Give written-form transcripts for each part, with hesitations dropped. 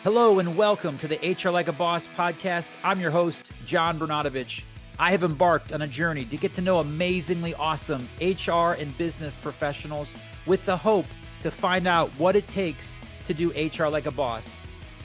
Hello and welcome to the HR Like a Boss podcast. I'm your host, John Bernatovich. I have embarked on a journey to get to know amazingly awesome HR and business professionals with the hope to find out what it takes to do HR like a boss.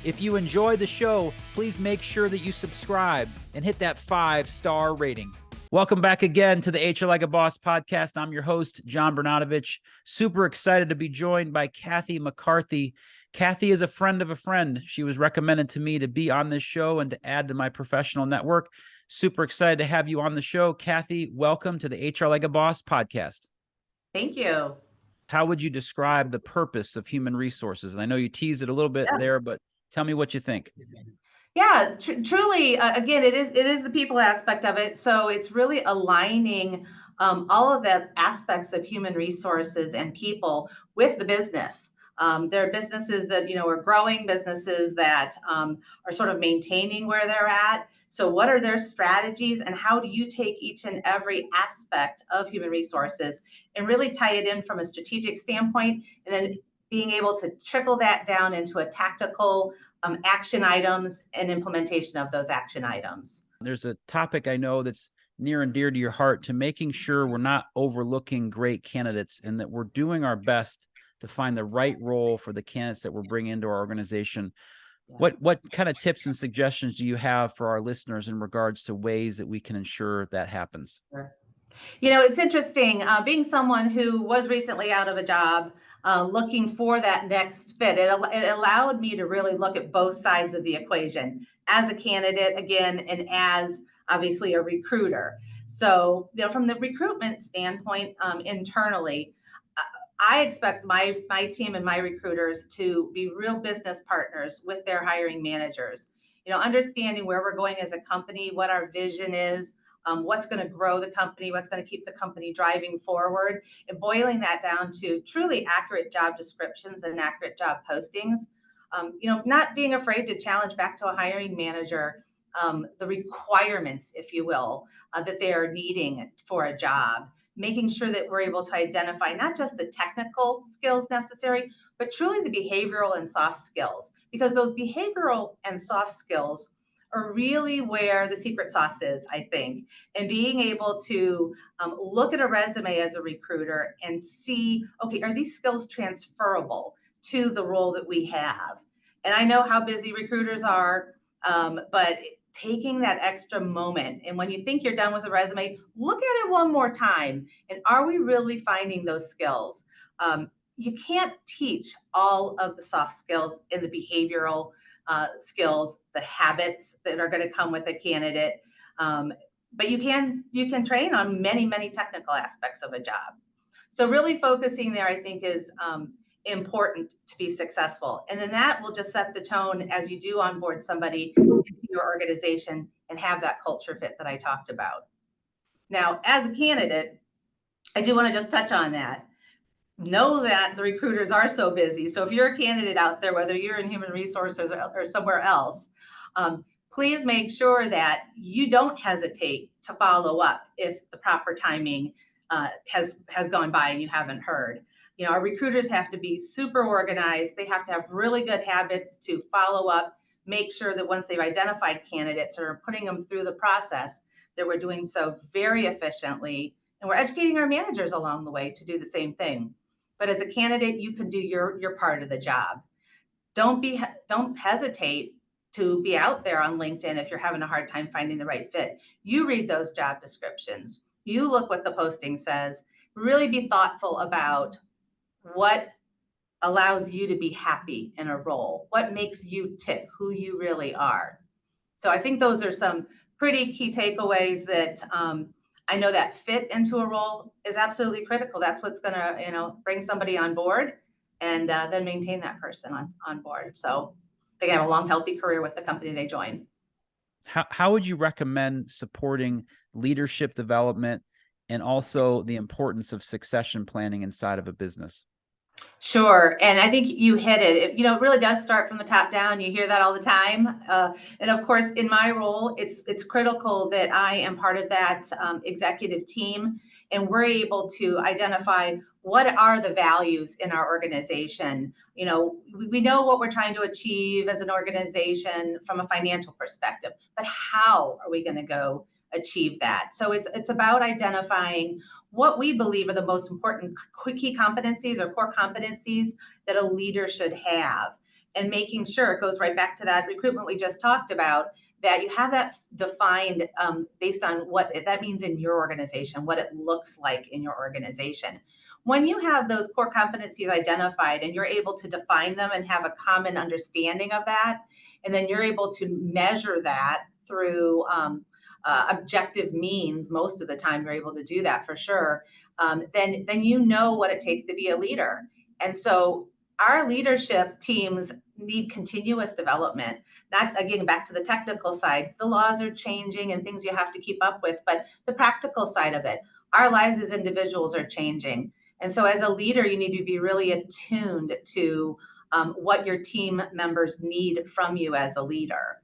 If you enjoy the show, please make sure that you subscribe and hit that 5-star rating. Welcome back again to the HR Like a Boss podcast. I'm your host, John Bernatovich. Super excited to be joined by Kathy McCarthy. Kathy is a friend of a friend. She was recommended to me to be on this show and to add to my professional network. Super excited to have you on the show. Kathy, welcome to the HR Like a Boss podcast. Thank you. How would you describe the purpose of human resources? And I know you teased it a little bit there, but tell me what you think. Yeah, truly, again, it is the people aspect of it. So it's really aligning all of the aspects of human resources and people with the business. There are businesses that, are growing, businesses that are sort of maintaining where they're at. So what are their strategies and how do you take each and every aspect of human resources and really tie it in from a strategic standpoint, and then being able to trickle that down into a tactical action items and implementation of those action items. There's a topic I know that's near and dear to your heart, to making sure we're not overlooking great candidates and that we're doing our best to find the right role for the candidates that we're bringing into our organization. Yeah. What kind of tips and suggestions do you have for our listeners in regards to ways that we can ensure that happens? Sure. It's interesting, being someone who was recently out of a job, looking for that next fit. It allowed me to really look at both sides of the equation as a candidate, again, and as obviously a recruiter. So, from the recruitment standpoint, internally, I expect my team and my recruiters to be real business partners with their hiring managers. Understanding where we're going as a company, what our vision is, what's going to grow the company, what's going to keep the company driving forward, and boiling that down to truly accurate job descriptions and accurate job postings. Not being afraid to challenge back to a hiring manager the requirements, if you will, that they are needing for a job, making sure that we're able to identify not just the technical skills necessary, but truly the behavioral and soft skills, because those behavioral and soft skills are really where the secret sauce is, I think. And being able to look at a resume as a recruiter and see, okay, are these skills transferable to the role that we have? And I know how busy recruiters are, but taking that extra moment, and when you think you're done with a resume, look at it one more time. And are we really finding those skills? You can't teach all of the soft skills and the behavioral skills, the habits that are going to come with a candidate. But you can train on many technical aspects of a job. So really focusing there, I think, is important to be successful. And then that will just set the tone as you do onboard somebody into your organization and have that culture fit that I talked about. Now, as a candidate, I do want to just touch on that. Know that the recruiters are so busy. So if you're a candidate out there, whether you're in human resources or somewhere else, please make sure that you don't hesitate to follow up if the proper timing has gone by and you haven't heard. Our recruiters have to be super organized. They have to have really good habits to follow up, make sure that once they've identified candidates or putting them through the process, that we're doing so very efficiently. And we're educating our managers along the way to do the same thing. But as a candidate, you can do your part of the job. Don't hesitate to be out there on LinkedIn if you're having a hard time finding the right fit. You read those job descriptions. You look what the posting says. Really be thoughtful about what allows you to be happy in a role, what makes you tick, who you really are. So I think those are some pretty key takeaways that I know that fit into a role is absolutely critical. That's what's going to, bring somebody on board and then maintain that person on board. So they can have a long, healthy career with the company they join. How would you recommend supporting leadership development and also the importance of succession planning inside of a business? Sure. And I think you hit it. It really does start from the top down. You hear that all the time. And of course, in my role, it's critical that I am part of that executive team. And we're able to identify what are the values in our organization? You know, we know what we're trying to achieve as an organization from a financial perspective, but how are we going to go achieve that? So it's about identifying what we believe are the most important key competencies or core competencies that a leader should have, and making sure it goes right back to that recruitment we just talked about, that you have that defined based on what that means in your organization, what it looks like in your organization. When you have those core competencies identified and you're able to define them and have a common understanding of that, and then you're able to measure that through objective means, most of the time you're able to do that for sure, then you know what it takes to be a leader. And so our leadership teams need continuous development. Not, again, back to the technical side, the laws are changing and things you have to keep up with, but the practical side of it, our lives as individuals are changing. And so as a leader, you need to be really attuned to what your team members need from you as a leader.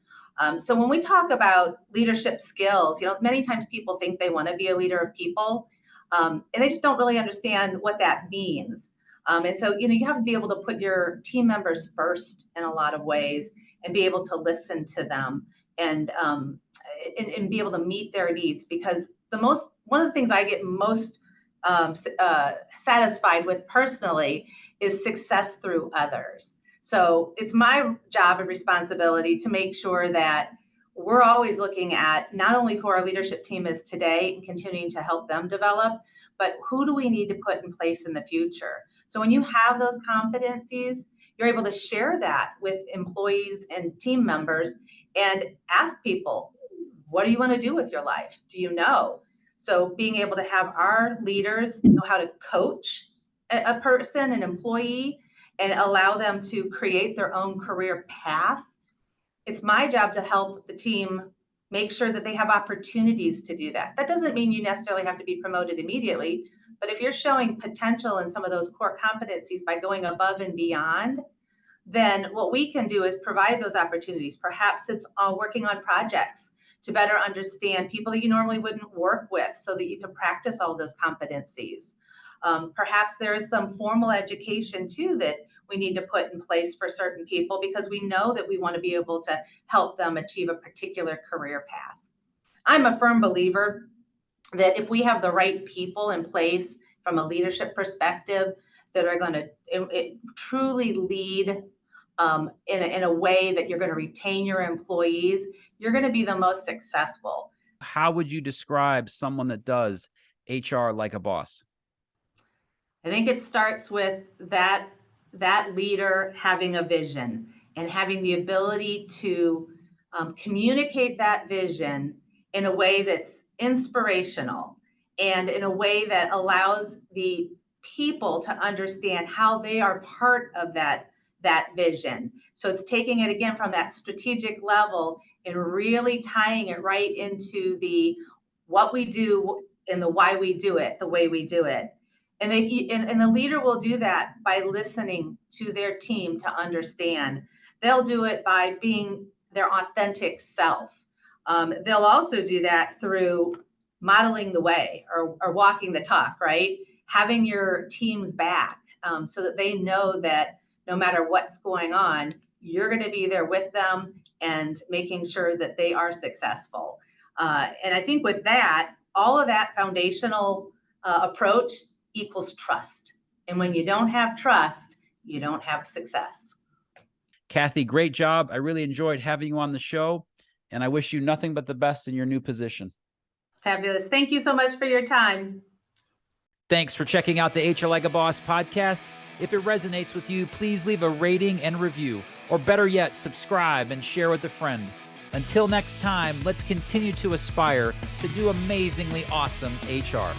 So when we talk about leadership skills, you know, many times people think they want to be a leader of people, and they just don't really understand what that means. And so, you know, you have to be able to put your team members first in a lot of ways, and be able to listen to them, and be able to meet their needs. Because one of the things I get most satisfied with personally is success through others. So it's my job and responsibility to make sure that we're always looking at not only who our leadership team is today and continuing to help them develop, but who do we need to put in place in the future? So when you have those competencies, you're able to share that with employees and team members and ask people, what do you want to do with your life? Do you know? So being able to have our leaders know how to coach a person, an employee, and allow them to create their own career path. It's my job to help the team make sure that they have opportunities to do that. That doesn't mean you necessarily have to be promoted immediately, but if you're showing potential in some of those core competencies by going above and beyond, then what we can do is provide those opportunities. Perhaps it's working on projects to better understand people that you normally wouldn't work with, so that you can practice all those competencies. Perhaps there is some formal education too that we need to put in place for certain people, because we know that we want to be able to help them achieve a particular career path. I'm a firm believer that if we have the right people in place from a leadership perspective that are going to truly lead in a way that you're going to retain your employees, you're going to be the most successful. How would you describe someone that does HR like a boss? I think it starts with that leader having a vision and having the ability to communicate that vision in a way that's inspirational, and in a way that allows the people to understand how they are part of that vision. So it's taking it again from that strategic level and really tying it right into the what we do and the why we do it the way we do it. And the leader will do that by listening to their team to understand. They'll do it by being their authentic self. They'll also do that through modeling the way, or walking the talk, right? Having your team's back, so that they know that no matter what's going on, you're going to be there with them and making sure that they are successful. And I think with that, all of that foundational approach equals trust. And when you don't have trust, you don't have success. Kathy, great job. I really enjoyed having you on the show, and I wish you nothing but the best in your new position. Fabulous. Thank you so much for your time. Thanks for checking out the HR Like a Boss podcast. If it resonates with you, please leave a rating and review, or better yet, subscribe and share with a friend. Until next time, let's continue to aspire to do amazingly awesome HR.